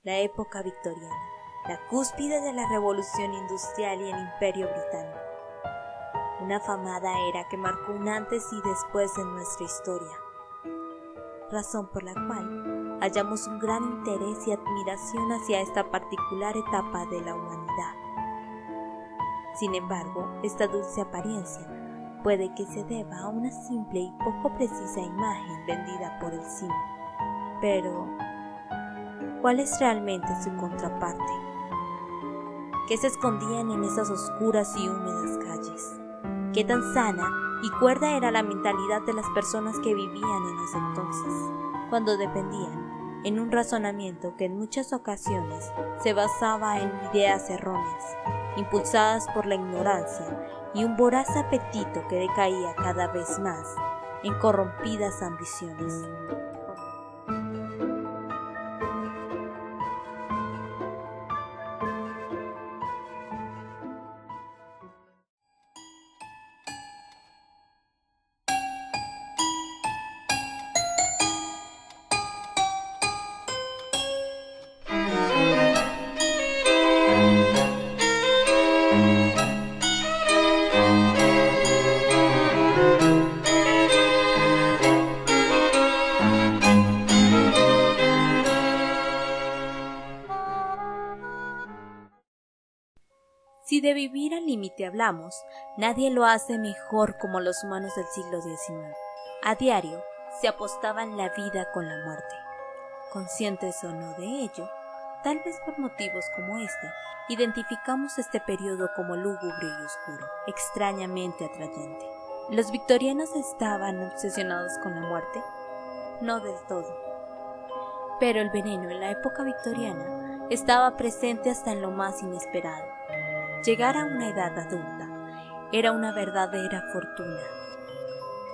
la época victoriana, la cúspide de la revolución industrial y el imperio británico. Una afamada era que marcó un antes y después en nuestra historia, razón por la cual hallamos un gran interés y admiración hacia esta particular etapa de la humanidad. Sin embargo, esta dulce apariencia puede que se deba a una simple y poco precisa imagen vendida por el cine. Pero, ¿cuál es realmente su contraparte? ¿Qué se escondían en esas oscuras y húmedas calles? ¿Qué tan sana y cuerda era la mentalidad de las personas que vivían en ese entonces, cuando dependían en un razonamiento que en muchas ocasiones se basaba en ideas erróneas, impulsadas por la ignorancia y un voraz apetito que decaía cada vez más en corrompidas ambiciones? Si de vivir al límite hablamos, nadie lo hace mejor como los humanos del siglo XIX. A diario se apostaban la vida con la muerte. Conscientes o no de ello, tal vez por motivos como este, identificamos este periodo como lúgubre y oscuro, extrañamente atrayente. ¿Los victorianos estaban obsesionados con la muerte? No del todo. Pero el veneno en la época victoriana estaba presente hasta en lo más inesperado. Llegar a una edad adulta era una verdadera fortuna,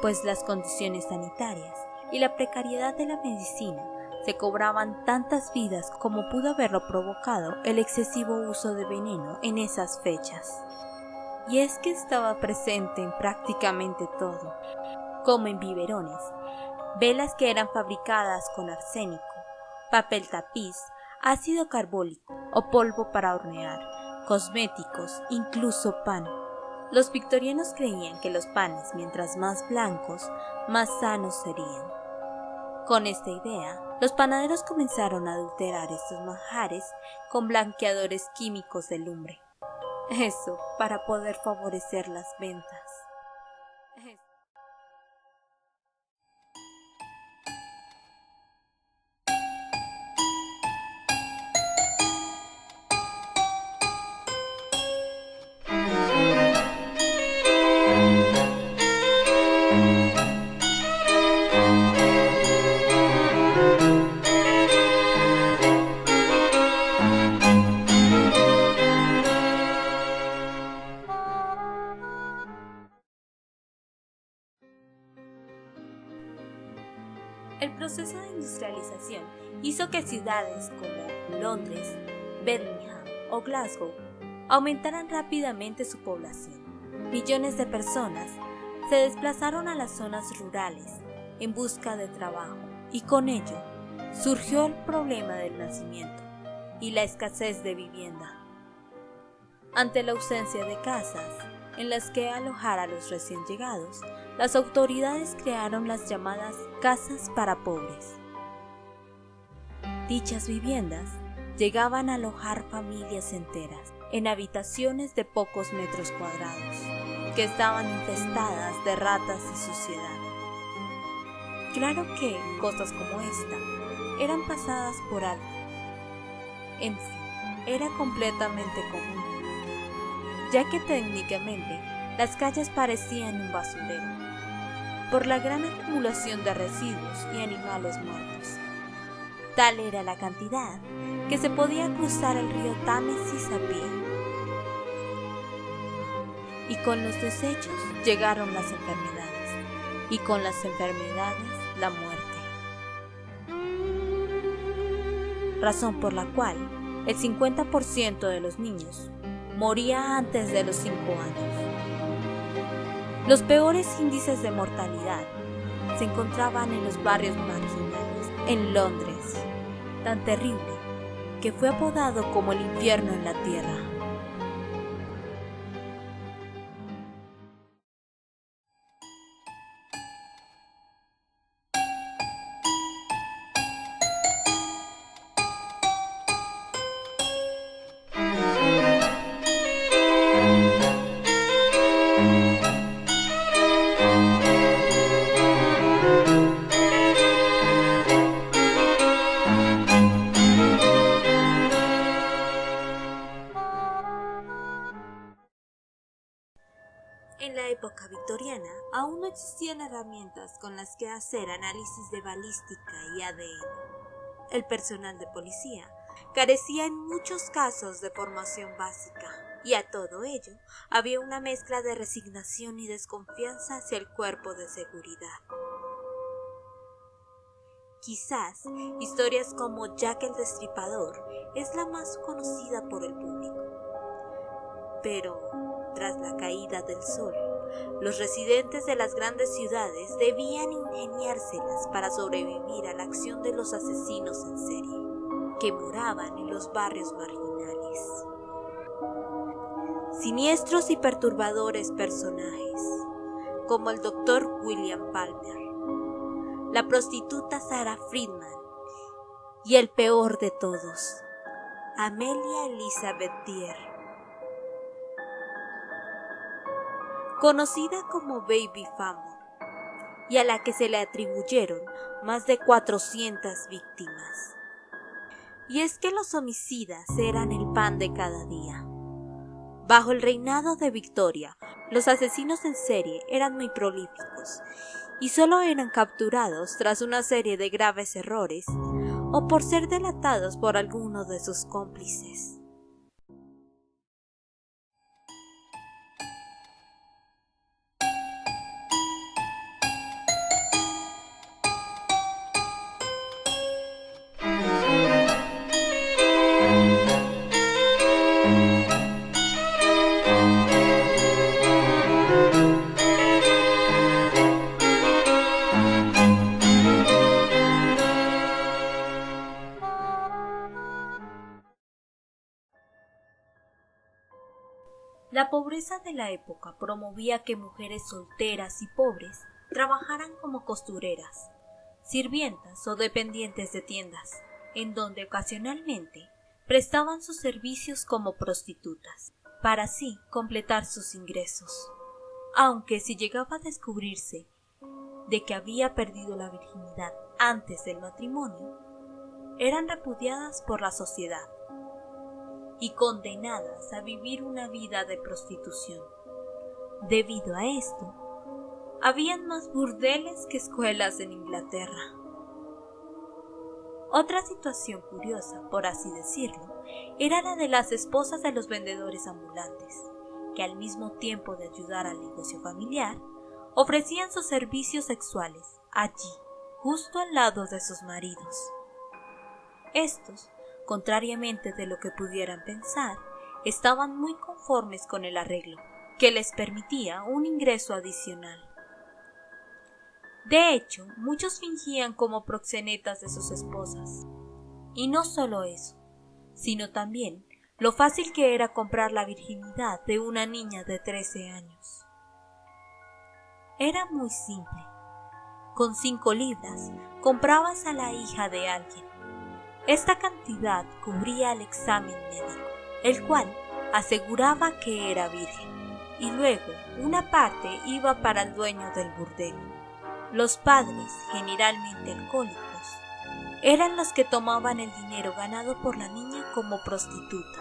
pues las condiciones sanitarias y la precariedad de la medicina se cobraban tantas vidas como pudo haberlo provocado el excesivo uso de veneno en esas fechas. Y es que estaba presente en prácticamente todo, como en biberones, velas que eran fabricadas con arsénico, papel tapiz, ácido carbólico o polvo para hornear, cosméticos, incluso pan. Los victorianos creían que los panes, mientras más blancos, más sanos serían. Con esta idea, los panaderos comenzaron a adulterar estos manjares con blanqueadores químicos de lumbre. Eso para poder favorecer las ventas. El proceso de industrialización hizo que ciudades como Londres, Birmingham o Glasgow aumentaran rápidamente su población. Millones de personas se desplazaron a las zonas rurales en busca de trabajo y con ello surgió el problema del nacimiento y la escasez de vivienda. Ante la ausencia de casas en las que alojar a los recién llegados, las autoridades crearon las llamadas casas para pobres. Dichas viviendas llegaban a alojar familias enteras en habitaciones de pocos metros cuadrados, que estaban infestadas de ratas y suciedad. Claro que cosas como esta eran pasadas por alto. En fin, era completamente común, ya que técnicamente las calles parecían un basurero, por la gran acumulación de residuos y animales muertos. Tal era la cantidad que se podía cruzar el río Támesis a pie. Y con los desechos llegaron las enfermedades, y con las enfermedades la muerte. Razón por la cual el 50% de los niños moría antes de los 5 años. Los peores índices de mortalidad se encontraban en los barrios marginales, en Londres, tan terrible que fue apodado como el infierno en la tierra. En la época victoriana aún no existían herramientas con las que hacer análisis de balística y ADN. El personal de policía carecía en muchos casos de formación básica, y a todo ello había una mezcla de resignación y desconfianza hacia el cuerpo de seguridad. Quizás historias como Jack el Destripador es la más conocida por el público. Pero tras la caída del sol, los residentes de las grandes ciudades debían ingeniárselas para sobrevivir a la acción de los asesinos en serie, que moraban en los barrios marginales. Siniestros y perturbadores personajes, como el Dr. William Palmer, la prostituta Sarah Friedman y el peor de todos, Amelia Elizabeth Dyer, conocida como Baby Famor, y a la que se le atribuyeron más de 400 víctimas. Y es que los homicidas eran el pan de cada día. Bajo el reinado de Victoria, los asesinos en serie eran muy prolíficos y solo eran capturados tras una serie de graves errores o por ser delatados por alguno de sus cómplices. La pobreza de la época promovía que mujeres solteras y pobres trabajaran como costureras, sirvientas o dependientes de tiendas, en donde ocasionalmente prestaban sus servicios como prostitutas, para así completar sus ingresos. Aunque si llegaba a descubrirse de que había perdido la virginidad antes del matrimonio, eran repudiadas por la sociedad y condenadas a vivir una vida de prostitución. Debido a esto, habían más burdeles que escuelas en Inglaterra. Otra situación curiosa, por así decirlo, era la de las esposas de los vendedores ambulantes, que al mismo tiempo de ayudar al negocio familiar, ofrecían sus servicios sexuales allí, justo al lado de sus maridos. Estos, contrariamente de lo que pudieran pensar, estaban muy conformes con el arreglo, que les permitía un ingreso adicional. De hecho, muchos fingían como proxenetas de sus esposas. Y no solo eso, sino también lo fácil que era comprar la virginidad de una niña de 13 años. Era muy simple. Con 5 libras comprabas a la hija de alguien. Esta cantidad cubría el examen médico, el cual aseguraba que era virgen, y luego una parte iba para el dueño del burdel. Los padres, generalmente alcohólicos, eran los que tomaban el dinero ganado por la niña como prostituta.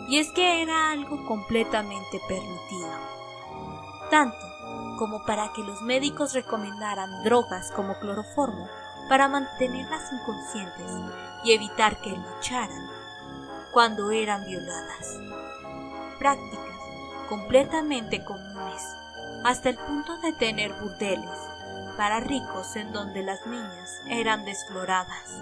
Y es que era algo completamente permitido, tanto como para que los médicos recomendaran drogas como cloroformo para mantenerlas inconscientes y evitar que lucharan cuando eran violadas. Prácticas completamente comunes, hasta el punto de tener burdeles para ricos en donde las niñas eran desfloradas.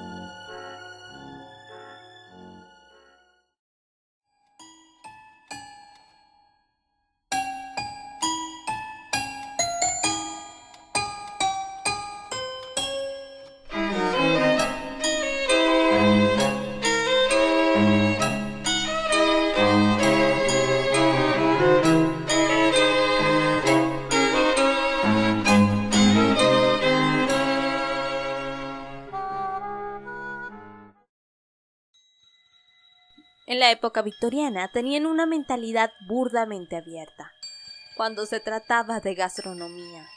En la época victoriana tenían una mentalidad burdamente abierta cuando se trataba de gastronomía.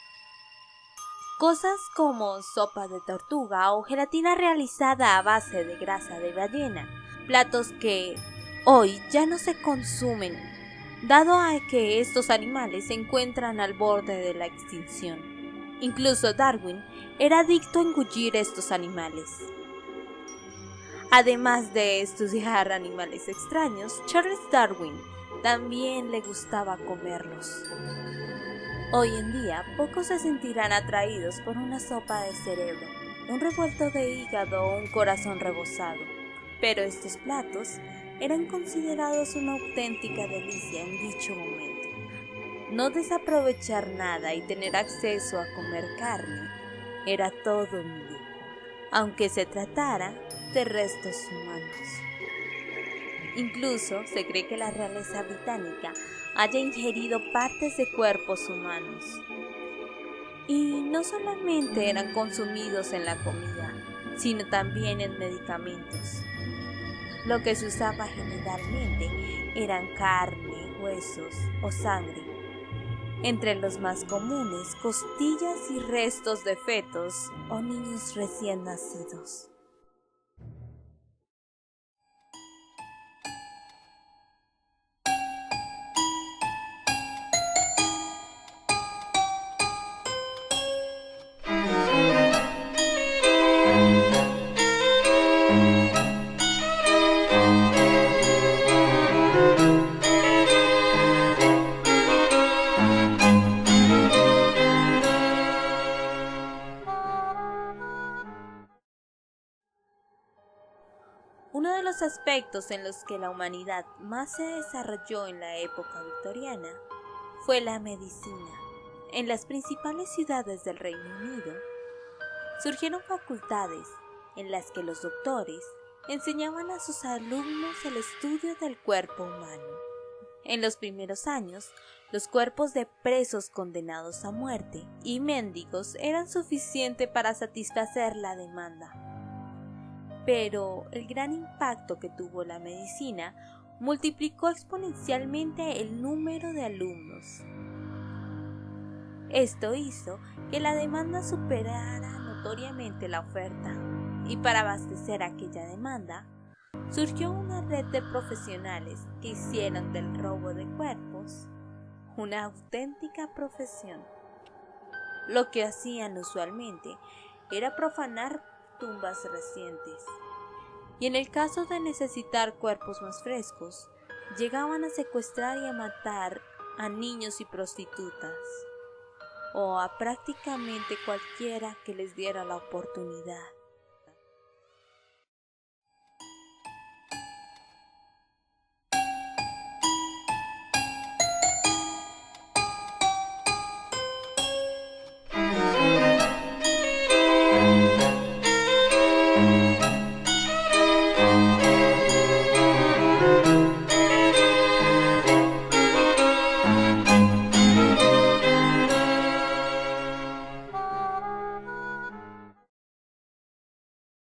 Cosas como sopa de tortuga o gelatina realizada a base de grasa de ballena, platos que hoy ya no se consumen, dado a que estos animales se encuentran al borde de la extinción. Incluso Darwin era adicto a engullir estos animales. Además de estudiar animales extraños, Charles Darwin también le gustaba comerlos. Hoy en día, pocos se sentirán atraídos por una sopa de cerebro, un revuelto de hígado o un corazón rebozado, pero estos platos eran considerados una auténtica delicia en dicho momento. No desaprovechar nada y tener acceso a comer carne era todo un lujo, aunque se tratara de restos humanos. Incluso se cree que la realeza británica haya ingerido partes de cuerpos humanos. Y no solamente eran consumidos en la comida, sino también en medicamentos. Lo que se usaba generalmente eran carne, huesos o sangre. Entre los más comunes, costillas y restos de fetos o niños recién nacidos. Uno de los aspectos en los que la humanidad más se desarrolló en la época victoriana fue la medicina. En las principales ciudades del Reino Unido surgieron facultades en las que los doctores enseñaban a sus alumnos el estudio del cuerpo humano. En los primeros años, los cuerpos de presos condenados a muerte y mendigos eran suficientes para satisfacer la demanda. Pero el gran impacto que tuvo la medicina multiplicó exponencialmente el número de alumnos. Esto hizo que la demanda superara notoriamente la oferta, y para abastecer aquella demanda, surgió una red de profesionales que hicieron del robo de cuerpos una auténtica profesión. Lo que hacían usualmente era profanar tumbas recientes, y en el caso de necesitar cuerpos más frescos, llegaban a secuestrar y a matar a niños y prostitutas, o a prácticamente cualquiera que les diera la oportunidad.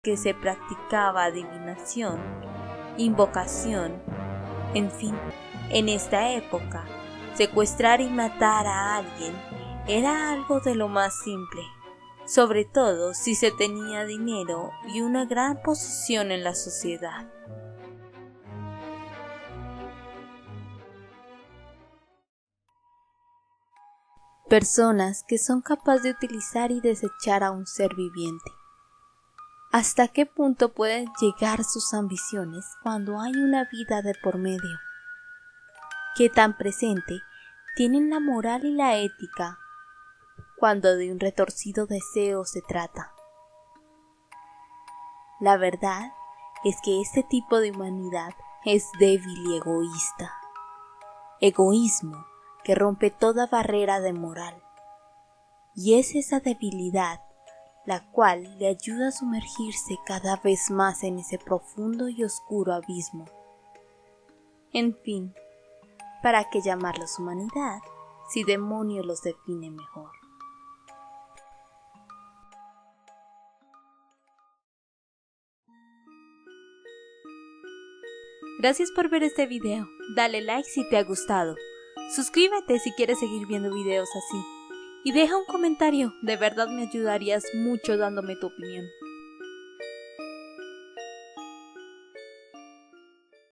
Que se practicaba adivinación, invocación, en fin. En esta época, secuestrar y matar a alguien era algo de lo más simple, sobre todo si se tenía dinero y una gran posición en la sociedad. Personas que son capaces de utilizar y desechar a un ser viviente. ¿Hasta qué punto pueden llegar sus ambiciones cuando hay una vida de por medio? ¿Qué tan presente tienen la moral y la ética cuando de un retorcido deseo se trata? La verdad es que este tipo de humanidad es débil y egoísta. Egoísmo que rompe toda barrera de moral. Y es esa debilidad la cual le ayuda a sumergirse cada vez más en ese profundo y oscuro abismo. En fin, ¿para qué llamarlos humanidad si demonio los define mejor? Gracias por ver este video, dale like si te ha gustado, suscríbete si quieres seguir viendo videos así, y deja un comentario, de verdad me ayudarías mucho dándome tu opinión.